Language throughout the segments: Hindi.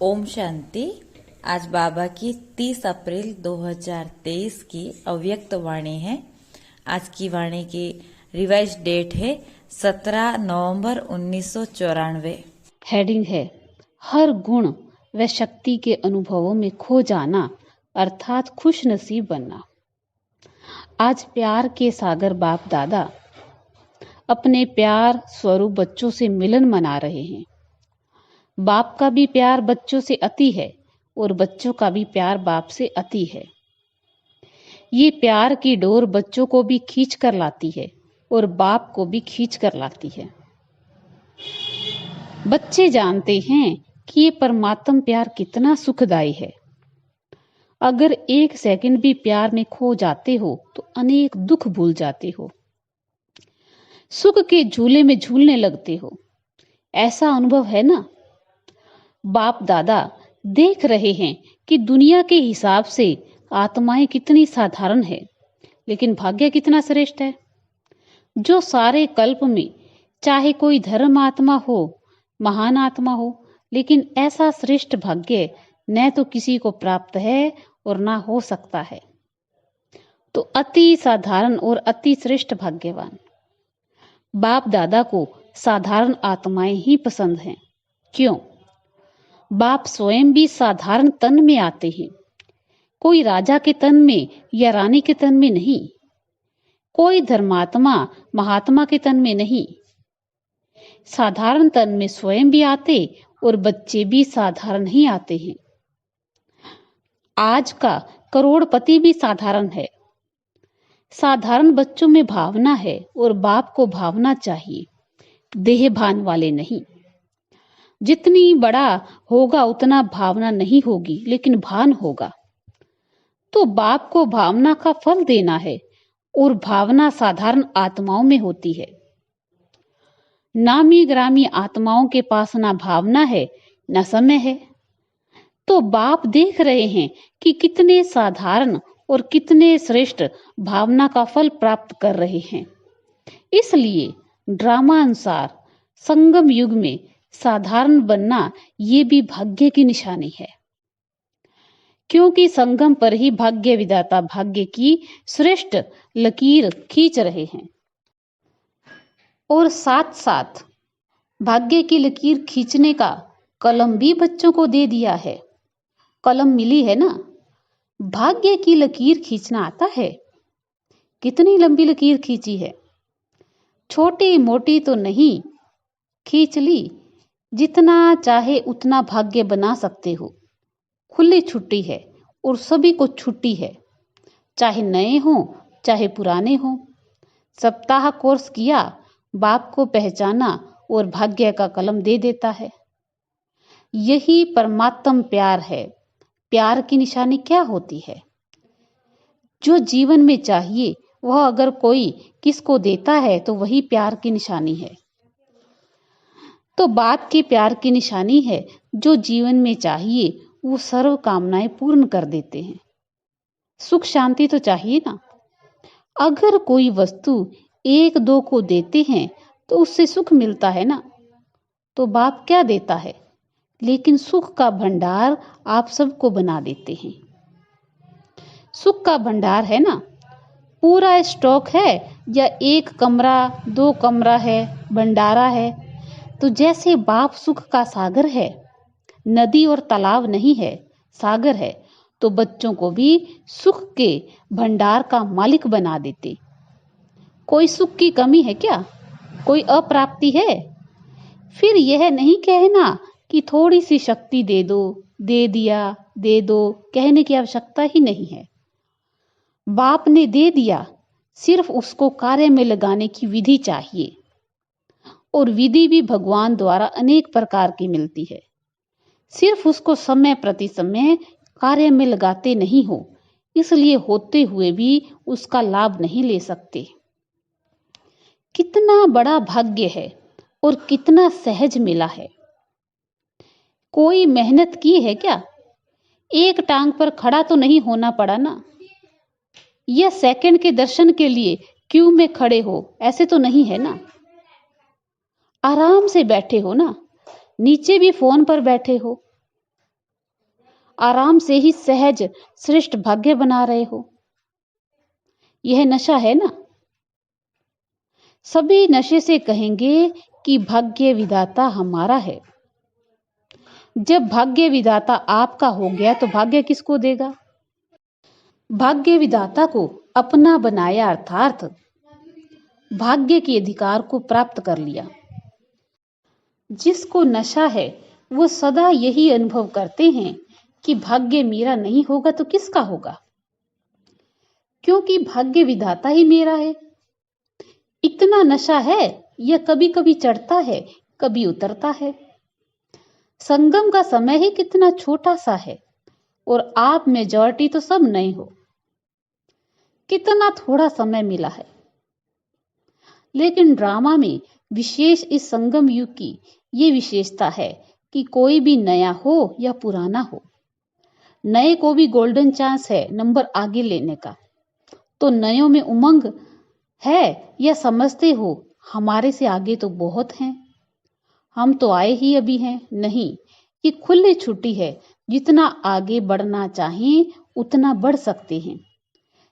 ओम शांति। आज बाबा की 30 अप्रैल 2023 की अव्यक्त वाणी है। आज की वाणी की रिवाइज डेट है 17 नवंबर 1994। हेडिंग है हर गुण व शक्ति के अनुभवों में खो जाना अर्थात खुश नसीब बनना। आज प्यार के सागर बाप दादा अपने प्यार स्वरूप बच्चों से मिलन मना रहे हैं। बाप का भी प्यार बच्चों से अति है और बच्चों का भी प्यार बाप से अति है। ये प्यार की डोर बच्चों को भी खींच कर लाती है और बाप को भी खींच कर लाती है। बच्चे जानते हैं कि ये परमात्म प्यार कितना सुखदायी है। अगर एक सेकंड भी प्यार में खो जाते हो तो अनेक दुख भूल जाते हो, सुख के झूले में झूलने लगते हो। ऐसा अनुभव है ना। बाप दादा देख रहे हैं कि दुनिया के हिसाब से आत्माएं कितनी साधारण है, लेकिन भाग्य कितना श्रेष्ठ है। जो सारे कल्प में चाहे कोई धर्म आत्मा हो, महान आत्मा हो, लेकिन ऐसा श्रेष्ठ भाग्य न तो किसी को प्राप्त है और ना हो सकता है। तो अति साधारण और अति श्रेष्ठ भाग्यवान। बाप दादा को साधारण आत्माएं ही पसंद हैं। क्यों? बाप स्वयं भी साधारण तन में आते हैं। कोई राजा के तन में या रानी के तन में नहीं, कोई धर्मात्मा महात्मा के तन में नहीं। साधारण तन में स्वयं भी आते और बच्चे भी साधारण ही आते हैं। आज का करोड़पति भी साधारण है। साधारण बच्चों में भावना है और बाप को भावना चाहिए, देह भान वाले नहीं। जितनी बड़ा होगा उतना भावना नहीं होगी, लेकिन भान होगा। तो बाप को भावना का फल देना है और भावना साधारण आत्माओं में होती है। नामी ग्रामी आत्माओं के पास ना भावना है ना समय है। तो बाप देख रहे हैं कि कितने साधारण और कितने श्रेष्ठ भावना का फल प्राप्त कर रहे हैं। इसलिए ड्रामा अनुसार संगम युग में साधारण बनना ये भी भाग्य की निशानी है, क्योंकि संगम पर ही भाग्य विधाता भाग्य की श्रेष्ठ लकीर खींच रहे हैं। और साथ साथ भाग्य की लकीर खींचने का कलम भी बच्चों को दे दिया है। कलम मिली है ना। भाग्य की लकीर खींचना आता है। कितनी लंबी लकीर खींची है, छोटी मोटी तो नहीं, खींच ली। जितना चाहे उतना भाग्य बना सकते हो। खुली छुट्टी है और सभी को छुट्टी है, चाहे नए हो चाहे पुराने हो। सप्ताह कोर्स किया, बाप को पहचाना और भाग्य का कलम दे देता है। यही परमात्म प्यार है। प्यार की निशानी क्या होती है? जो जीवन में चाहिए वह अगर कोई किसको देता है तो वही प्यार की निशानी है। तो बाप के प्यार की निशानी है, जो जीवन में चाहिए वो सर्व कामनाएं पूर्ण कर देते हैं। सुख शांति तो चाहिए ना। अगर कोई वस्तु एक दो को देते हैं तो उससे सुख मिलता है ना। तो बाप क्या देता है? लेकिन सुख का भंडार आप सबको बना देते हैं। सुख का भंडार है ना, पूरा स्टॉक है या एक कमरा दो कमरा है, भंडारा है। तो जैसे बाप सुख का सागर है, नदी और तालाब नहीं है, सागर है, तो बच्चों को भी सुख के भंडार का मालिक बना देते। कोई सुख की कमी है क्या? कोई अप्राप्ति है? फिर यह नहीं कहना कि थोड़ी सी शक्ति दे दो, दे दिया, दे दो, कहने की आवश्यकता ही नहीं है। बाप ने दे दिया, सिर्फ उसको कार्य में लगाने की विधि चाहिए। और विधि भी भगवान द्वारा अनेक प्रकार की मिलती है। सिर्फ उसको समय प्रति समय कार्य में लगाते नहीं हो, इसलिए होते हुए भी उसका लाभ नहीं ले सकते। कितना बड़ा भाग्य है और कितना सहज मिला है। कोई मेहनत की है क्या? एक टांग पर खड़ा तो नहीं होना पड़ा ना। या सेकंड के दर्शन के लिए क्यू में खड़े हो, ऐसे तो नहीं है ना। आराम से बैठे हो ना, नीचे भी फोन पर बैठे हो। आराम से ही सहज श्रेष्ठ भाग्य बना रहे हो। यह नशा है ना। सभी नशे से कहेंगे कि भाग्य विधाता हमारा है। जब भाग्य विधाता आपका हो गया तो भाग्य किसको देगा? भाग्य विधाता को अपना बनाया, अर्थात भाग्य के अधिकार को प्राप्त कर लिया। जिसको नशा है वो सदा यही अनुभव करते हैं कि भाग्य मेरा नहीं होगा तो किसका होगा, क्योंकि भाग्य विधाता ही मेरा है। इतना नशा है, यह कभी कभी चढ़ता है, कभी उतरता है। संगम का समय ही कितना छोटा सा है और आप मेजॉरिटी तो सब नए हो। कितना थोड़ा समय मिला है। लेकिन ड्रामा में विशेष इस संगम युग की ये विशेषता है कि कोई भी नया हो या पुराना हो, नए को भी गोल्डन चांस है नंबर आगे लेने का। तो नयों में उमंग है या समझते हो हमारे से आगे तो बहुत हैं, हम तो आए ही अभी हैं? नहीं, ये खुली छुट्टी है। जितना आगे बढ़ना चाहें उतना बढ़ सकते हैं,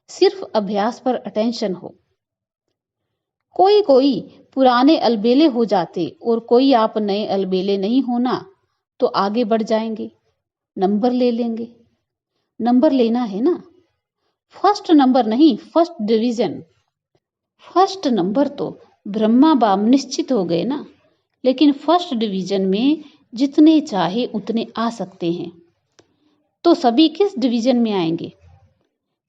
सिर्फ अभ्यास पर अटेंशन हो। कोई कोई पुराने अलबेले हो जाते और कोई आप नए अलबेले नहीं होना तो आगे बढ़ जाएंगे, नंबर ले लेंगे। नंबर लेना है ना, फर्स्ट नंबर नहीं, फर्स्ट डिवीजन। फर्स्ट नंबर तो ब्रह्मा बाम निश्चित हो गए ना, लेकिन फर्स्ट डिवीजन में जितने चाहे उतने आ सकते हैं। तो सभी किस डिवीजन में आएंगे?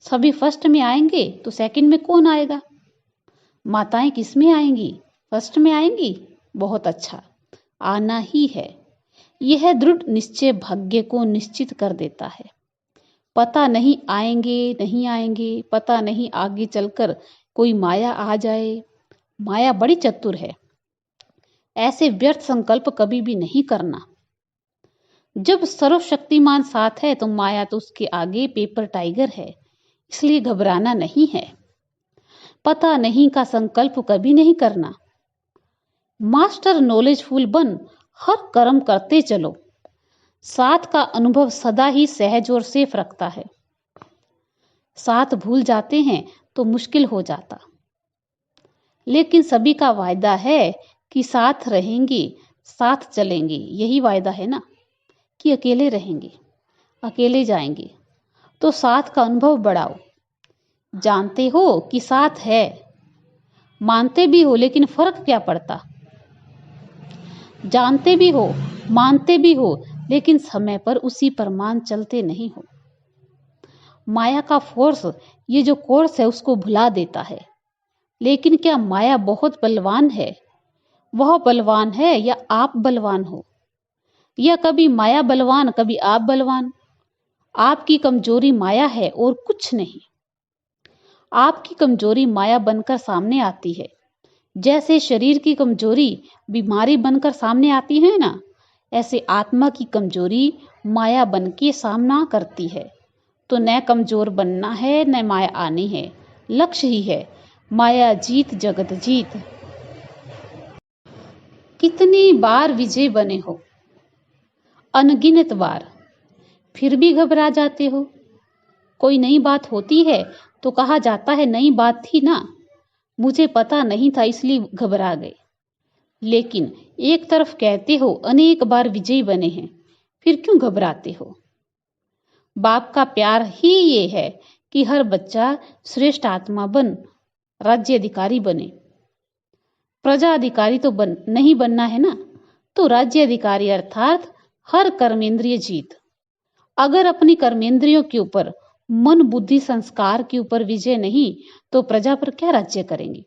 सभी फर्स्ट में आएंगे तो सेकंड में कौन आएगा? माताएं किस में आएंगी? फर्स्ट में आएंगी। बहुत अच्छा, आना ही है। यह दृढ़ निश्चय भाग्य को निश्चित कर देता है। पता नहीं आएंगे नहीं आएंगे, पता नहीं आगे चलकर कोई माया आ जाए। माया बड़ी चतुर है। ऐसे व्यर्थ संकल्प कभी भी नहीं करना। जब सर्वशक्तिमान साथ है तो माया तो उसके आगे पेपर टाइगर है, इसलिए घबराना नहीं है। पता नहीं का संकल्प कभी नहीं करना। मास्टर नॉलेजफुल बन हर कर्म करते चलो। साथ का अनुभव सदा ही सहज और सेफ रखता है। साथ भूल जाते हैं तो मुश्किल हो जाता। लेकिन सभी का वायदा है कि साथ रहेंगे, साथ चलेंगे। यही वायदा है ना कि अकेले रहेंगे, अकेले जाएंगे। तो साथ का अनुभव बढ़ाओ। जानते हो कि साथ है, मानते भी हो, लेकिन फर्क क्या पड़ता? जानते भी हो, मानते भी हो, लेकिन समय पर उसी प्रमाण चलते नहीं हो। माया का फोर्स, ये जो कोर्स है, उसको भुला देता है। लेकिन क्या माया बहुत बलवान है? वह बलवान है या आप बलवान हो? या कभी माया बलवान, कभी आप बलवान? आपकी कमजोरी माया है और कुछ नहीं। आपकी कमजोरी माया बनकर सामने आती है। जैसे शरीर की कमजोरी बीमारी बनकर सामने आती है ना, ऐसे आत्मा की कमजोरी माया बन के सामना करती है। तो न कमजोर बनना है न माया आनी है, लक्ष्य ही है माया जीत जगत जीत। कितनी बार विजय बने हो, अनगिनत बार, फिर भी घबरा जाते हो। कोई नई बात होती है तो कहा जाता है नई बात थी ना, मुझे पता नहीं था इसलिए घबरा गए। लेकिन एक तरफ कहते हो अनेक बार विजयी बने हैं, फिर क्यों घबराते हो? बाप का प्यार ही ये है कि हर बच्चा श्रेष्ठ आत्मा बन राज्य अधिकारी बने। प्रजा अधिकारी तो नहीं बनना है ना, तो राज्य अधिकारी अर्थात हर कर्मेंद्रिय जीत। अगर अपनी कर्मेंद्रियों के ऊपर, मन बुद्धि संस्कार के ऊपर विजय नहीं तो प्रजा पर क्या राज्य करेंगे?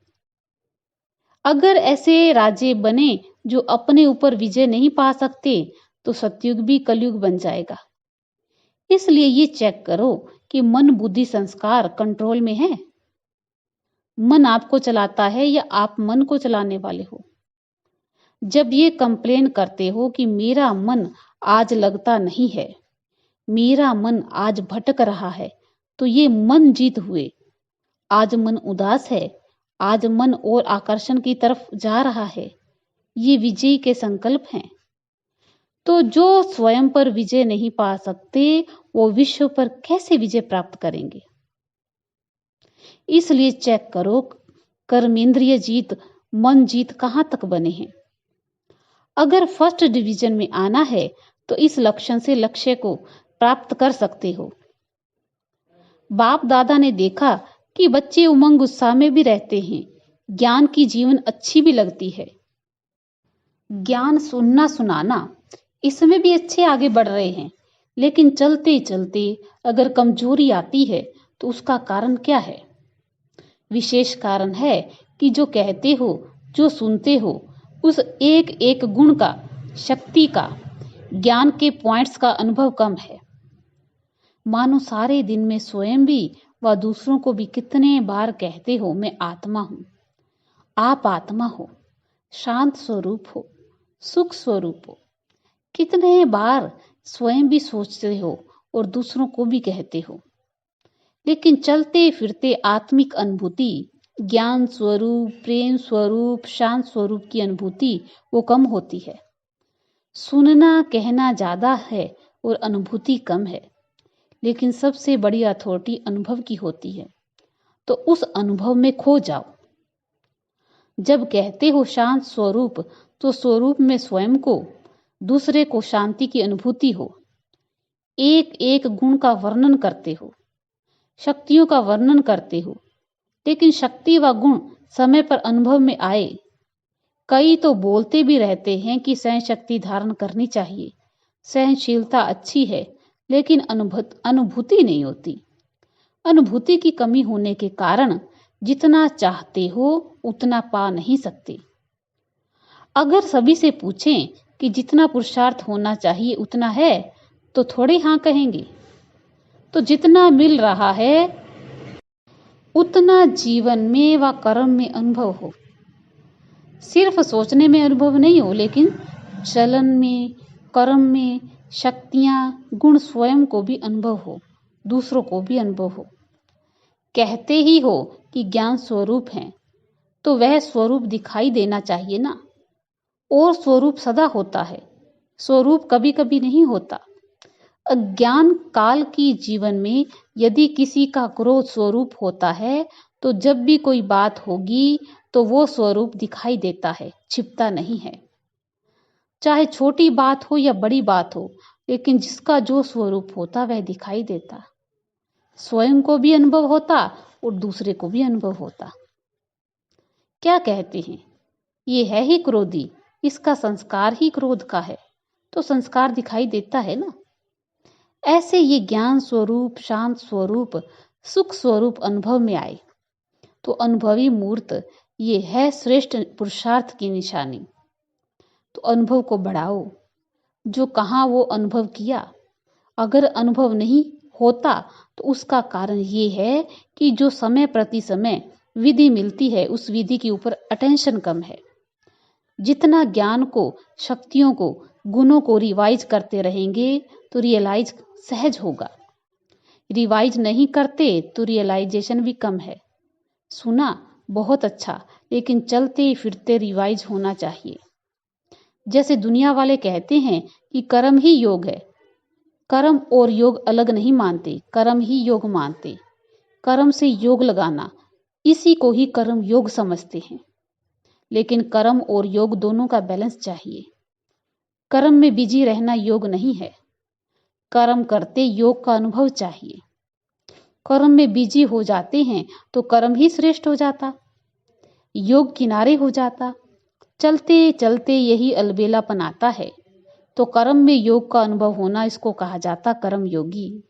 अगर ऐसे राज्य बने जो अपने ऊपर विजय नहीं पा सकते तो सतयुग भी कलयुग बन जाएगा। इसलिए ये चेक करो कि मन बुद्धि संस्कार कंट्रोल में है। मन आपको चलाता है या आप मन को चलाने वाले हो? जब ये कंप्लेन करते हो कि मेरा मन आज लगता नहीं है, मेरा मन आज भटक रहा है, तो ये मन जीत हुए। आज मन उदास है, आज मन और आकर्षण की तरफ जा रहा है, ये विजय के संकल्प हैं। तो जो स्वयं पर विजय नहीं पा सकते, वो विश्व पर कैसे विजय प्राप्त करेंगे? इसलिए चेक करो, कर्मेंद्रिय जीत, मन जीत कहाँ तक बने हैं। अगर फर्स्ट डिवीजन में आना है तो इस लक्षण से लक्ष्य को प्राप्त कर सकते हो। बाप दादा ने देखा कि बच्चे उमंग उत्साह में भी रहते हैं, ज्ञान की जीवन अच्छी भी लगती है, ज्ञान सुनना सुनाना इसमें भी अच्छे आगे बढ़ रहे हैं। लेकिन चलते चलते अगर कमजोरी आती है तो उसका कारण क्या है? विशेष कारण है कि जो कहते हो, जो सुनते हो, उस एक एक गुण का, शक्ति का, ज्ञान के पॉइंट्स का अनुभव कम है। मानो सारे दिन में स्वयं भी व दूसरों को भी कितने बार कहते हो, मैं आत्मा हूं, आप आत्मा हो, शांत स्वरूप हो, सुख स्वरूप हो। कितने बार स्वयं भी सोचते हो और दूसरों को भी कहते हो। लेकिन चलते फिरते आत्मिक अनुभूति, ज्ञान स्वरूप, प्रेम स्वरूप, शांत स्वरूप की अनुभूति वो कम होती है। सुनना कहना ज्यादा है और अनुभूति कम है। लेकिन सबसे बड़ी अथॉरिटी अनुभव की होती है, तो उस अनुभव में खो जाओ। जब कहते हो शांत स्वरूप, तो स्वरूप में स्वयं को, दूसरे को शांति की अनुभूति हो। एक एक गुण का वर्णन करते हो, शक्तियों का वर्णन करते हो, लेकिन शक्ति व गुण समय पर अनुभव में आए। कई तो बोलते भी रहते हैं कि सहन शक्ति धारण करनी चाहिए, सहनशीलता अच्छी है, लेकिन अनुभूति नहीं होती। अनुभूति की कमी होने के कारण जितना चाहते हो उतना पा नहीं सकते। अगर सभी से पूछें कि जितना पुरुषार्थ होना चाहिए उतना है, तो थोड़े हाँ कहेंगे। तो जितना मिल रहा है उतना जीवन में व कर्म में अनुभव हो। सिर्फ सोचने में अनुभव नहीं हो, लेकिन चलन में, कर्म में, शक्तियां, गुण स्वयं को भी अनुभव हो, दूसरों को भी अनुभव हो। कहते ही हो कि ज्ञान स्वरूप है, तो वह स्वरूप दिखाई देना चाहिए ना। और स्वरूप सदा होता है, स्वरूप कभी कभी नहीं होता। अज्ञान काल की जीवन में यदि किसी का क्रोध स्वरूप होता है, तो जब भी कोई बात होगी तो वो स्वरूप दिखाई देता है, छिपता नहीं है। चाहे छोटी बात हो या बड़ी बात हो, लेकिन जिसका जो स्वरूप होता वह दिखाई देता। स्वयं को भी अनुभव होता और दूसरे को भी अनुभव होता। क्या कहते हैं, ये है ही क्रोधी, इसका संस्कार ही क्रोध का है, तो संस्कार दिखाई देता है ना। ऐसे ये ज्ञान स्वरूप, शांत स्वरूप, सुख स्वरूप अनुभव में आए तो अनुभवी मूर्त ये है श्रेष्ठ पुरुषार्थ की निशानी। तो अनुभव को बढ़ाओ। जो कहाँ वो अनुभव किया, अगर अनुभव नहीं होता तो उसका कारण ये है कि जो समय प्रति समय विधि मिलती है उस विधि के ऊपर अटेंशन कम है। जितना ज्ञान को, शक्तियों को, गुणों को रिवाइज करते रहेंगे तो रियलाइज सहज होगा। रिवाइज नहीं करते तो रियलाइजेशन भी कम है। सुना बहुत अच्छा, लेकिन चलते फिरते रिवाइज होना चाहिए। जैसे दुनिया वाले कहते हैं कि कर्म ही योग है। कर्म और योग अलग नहीं मानते, कर्म ही योग मानते। कर्म से योग लगाना, इसी को ही कर्म योग समझते हैं। लेकिन कर्म और योग दोनों का बैलेंस चाहिए। कर्म में बिजी रहना योग नहीं है। कर्म करते योग का अनुभव चाहिए। कर्म में बिजी हो जाते हैं तो कर्म ही श्रेष्ठ हो जाता, योग किनारे हो जाता। चलते चलते यही अलबेलापन आता है, तो कर्म में योग का अनुभव होना, इसको कहा जाता कर्म योगी।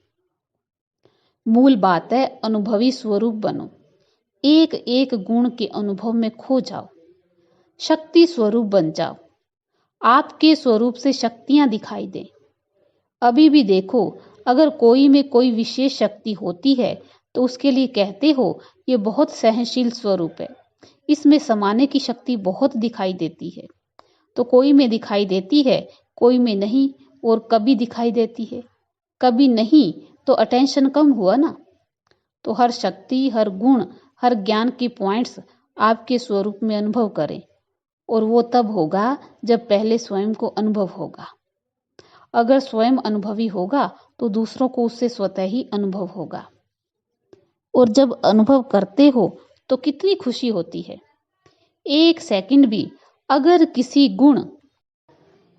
मूल बात है अनुभवी स्वरूप बनो। एक एक गुण के अनुभव में खो जाओ, शक्ति स्वरूप बन जाओ। आपके स्वरूप से शक्तियां दिखाई दें। अभी भी देखो, अगर कोई में कोई विशेष शक्ति होती है तो उसके लिए कहते हो ये बहुत सहनशील स्वरूप है, इसमें समाने की शक्ति बहुत दिखाई देती है। तो कोई में दिखाई देती है, कोई में नहीं, और कभी दिखाई देती है, कभी नहीं, तो अटेंशन कम हुआ ना। तो हर शक्ति, हर गुण, हर ज्ञान की पॉइंट्स आपके स्वरूप में अनुभव करें, और वो तब होगा जब पहले स्वयं को अनुभव होगा। अगर स्वयं अनुभवी होगा तो दूसरों को उससे स्वतः ही अनुभव होगा। और जब अनुभव करते हो तो कितनी खुशी होती है। एक सेकंड भी अगर किसी गुण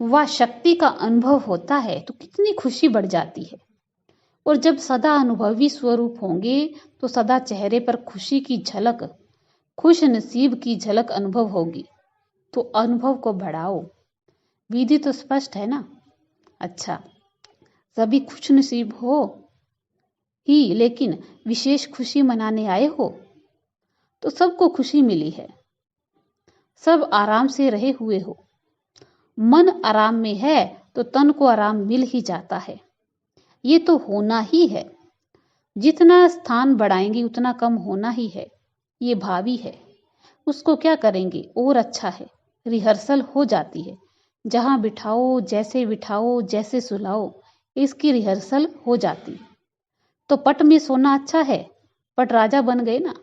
व शक्ति का अनुभव होता है तो कितनी खुशी बढ़ जाती है। और जब सदा अनुभवी स्वरूप होंगे तो सदा चेहरे पर खुशी की झलक, खुश नसीब की झलक अनुभव होगी। तो अनुभव को बढ़ाओ। विधि तो स्पष्ट है ना। अच्छा, सभी खुश नसीब हो ही, लेकिन विशेष खुशी मनाने आए हो तो सबको खुशी मिली है। सब आराम से रहे हुए हो। मन आराम में है तो तन को आराम मिल ही जाता है। ये तो होना ही है। जितना स्थान बढ़ाएंगे उतना कम होना ही है। ये भावी है, उसको क्या करेंगे, और अच्छा है। रिहर्सल हो जाती है। जहां बिठाओ, जैसे सुलाओ, इसकी रिहर्सल हो जाती। तो पट में सोना अच्छा है, पट राजा बन गए ना।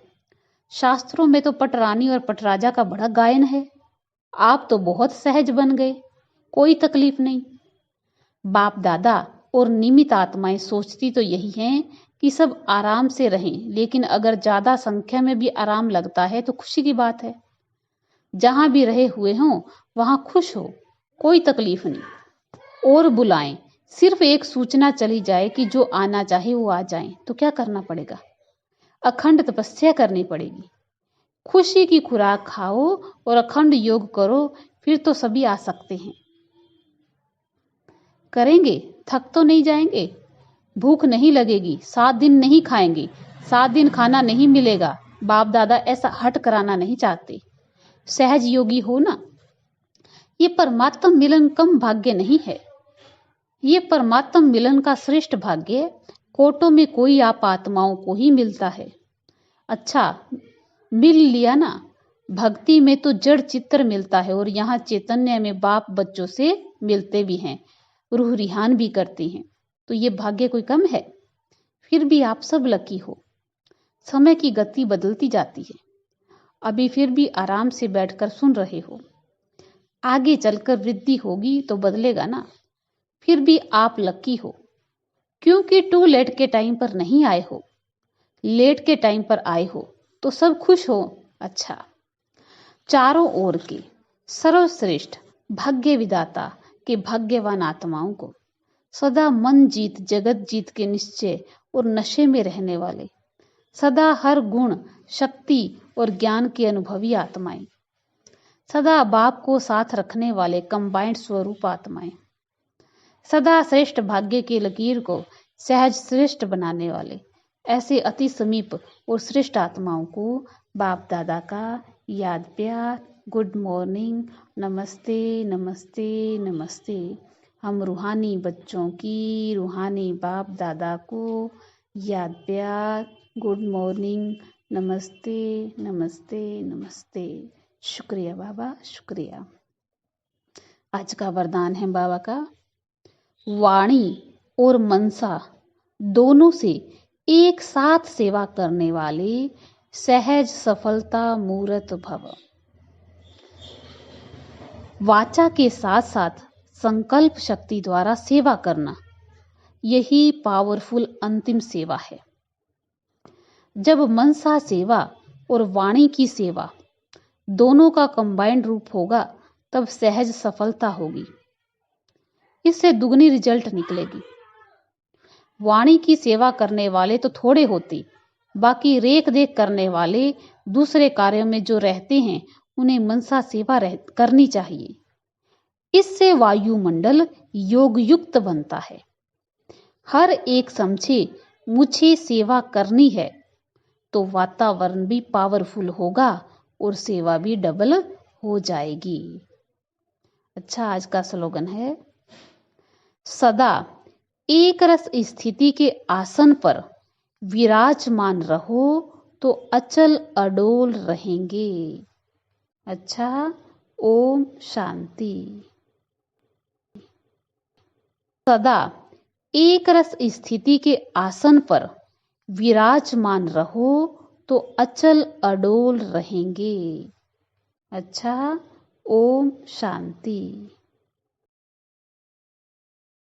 शास्त्रों में तो पट रानी और पट राजा का बड़ा गायन है। आप तो बहुत सहज बन गए, कोई तकलीफ नहीं। बाप दादा और निमित आत्माएं सोचती तो यही हैं कि सब आराम से रहें, लेकिन अगर ज्यादा संख्या में भी आराम लगता है तो खुशी की बात है। जहां भी रहे हुए हों वहां खुश हो, कोई तकलीफ नहीं। और बुलाएं, सिर्फ एक सूचना चली जाए कि जो आना चाहे वो आ जाए, तो क्या करना पड़ेगा? अखंड तपस्या करनी पड़ेगी। खुशी की खुराक खाओ और अखंड योग करो, फिर तो सभी आ सकते हैं। करेंगे, थक तो नहीं जाएंगे, भूख नहीं लगेगी, 7 दिन नहीं खाएंगे, 7 दिन खाना नहीं मिलेगा। बाप दादा ऐसा हट कराना नहीं चाहते। सहज योगी हो ना। ये परमात्म मिलन कम भाग्य नहीं है। ये परमात्म मिलन का श्रेष्ठ भाग्य कोटों में कोई आप आत्माओं को ही मिलता है। अच्छा, मिल लिया ना। भक्ति में तो जड़ चित्र मिलता है और यहाँ चैतन्य में बाप बच्चों से मिलते भी हैं, रूह रिहान भी करती हैं। तो ये भाग्य कोई कम है? फिर भी आप सब लकी हो। समय की गति बदलती जाती है। अभी फिर भी आराम से बैठकर सुन रहे हो। आगे चलकर वृद्धि होगी तो बदलेगा ना। फिर भी आप लकी हो, क्योंकि टू लेट के टाइम पर नहीं आए हो, लेट के टाइम पर आए हो। तो सब खुश हो। अच्छा, चारों ओर के सर्वश्रेष्ठ भाग्य विदाता के भाग्यवान आत्माओं को, सदा मन जीत जगत जीत के निश्चय और नशे में रहने वाले, सदा हर गुण शक्ति और ज्ञान के अनुभवी आत्माएं, सदा बाप को साथ रखने वाले कंबाइंड स्वरूप आत्माएं, सदा श्रेष्ठ भाग्य की लकीर को सहज श्रेष्ठ बनाने वाले ऐसे अति समीप और श्रेष्ठ आत्माओं को बाप दादा का याद प्यार, गुड मॉर्निंग, नमस्ते नमस्ते नमस्ते। हम रूहानी बच्चों की रूहानी बाप दादा को याद प्यार, गुड मॉर्निंग, नमस्ते नमस्ते नमस्ते। शुक्रिया बाबा, शुक्रिया। आज का वरदान है बाबा का, वाणी और मनसा दोनों से एक साथ सेवा करने वाले सहज सफलता मूर्त भव। वाचा के साथ साथ संकल्प शक्ति द्वारा सेवा करना, यही पावरफुल अंतिम सेवा है। जब मनसा सेवा और वाणी की सेवा दोनों का कंबाइंड रूप होगा तब सहज सफलता होगी। इससे दुगनी रिजल्ट निकलेगी। वाणी की सेवा करने वाले तो थोड़े होते, बाकी रेख देख करने वाले दूसरे कार्यों में जो रहते हैं उन्हें मनसा सेवा करनी चाहिए। इससे वायुमंडल योग युक्त बनता है। हर एक समझे मुझे सेवा करनी है तो वातावरण भी पावरफुल होगा और सेवा भी डबल हो जाएगी। अच्छा, आज का स्लोगन है, सदा एक रस स्थिति के आसन पर विराजमान रहो तो अचल अडोल रहेंगे। अच्छा, ओम शांति। सदा एक रस स्थिति के आसन पर विराजमान रहो तो अचल अडोल रहेंगे। अच्छा, ओम शांति।